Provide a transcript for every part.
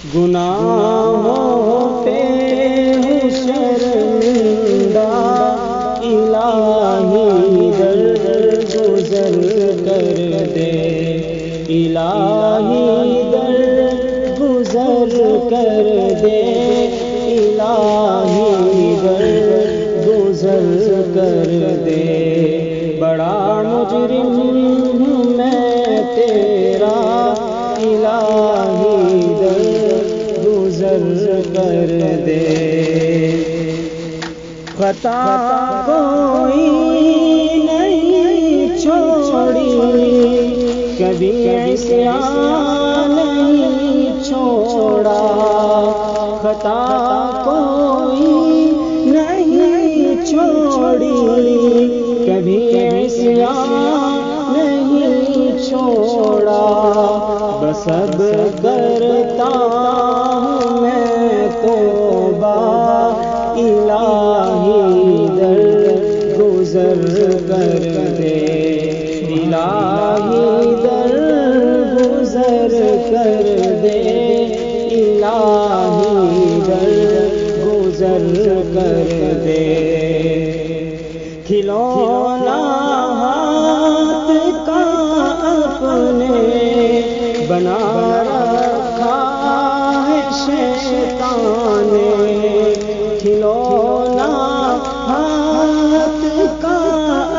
گناہوں پہ ہوں شرمندہ، الہی درگزر کر دے، الہی درگزر کر دے، الہی درگزر کر دے۔ بڑا مجرم ہوں میں تیرا، الہی درگزر کر دے۔ خطا کوئی نہیں چھوڑی، کبھی عصیان نہیں چھوڑا، خطا کوئی نہیں چھوڑی، کبھی عصیان نہیں چھوڑا، بس اب کرتا ہوں میں توبہ، الہی درگزر کر دے، الہی درگزر کر دے، الہی درگزر کر دے۔ کھلونا ہاتھ کا اپنے بنا رکھا ہے شیطان نے، کھلونا ہاتھ کا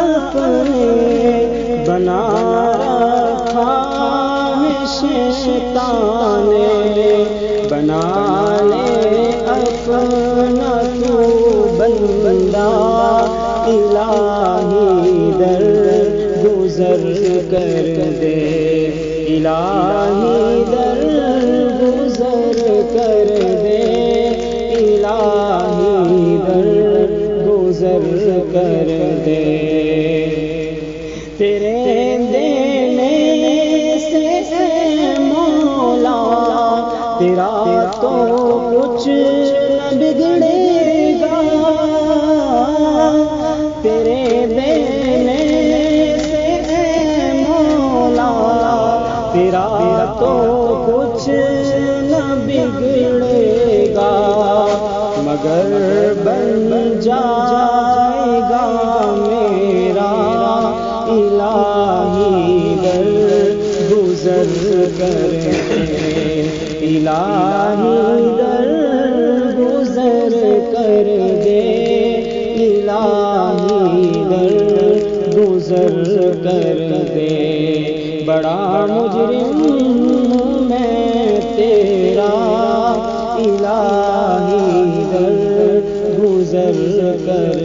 اپنے بنا رکھا ہے شیطان نے، بنا لے اپنا تو بندہ، الہی درگزر کر دے، الہی درگزر کر دے، الہی درگزر کر دے۔ تیرے دینے سے اے مولا تیرا تو کچھ نہ بگڑے گا، تیرے دینے سے اے مولا تیرا تو کچھ نہ بگڑے گا، مگر بن جائے گا میرا، الہی درگزر کر دے، الہی درگزر کر دے، الہی درگزر کر دے۔ بڑا مجرم ہوں میں تیرا، الہی درگزر کر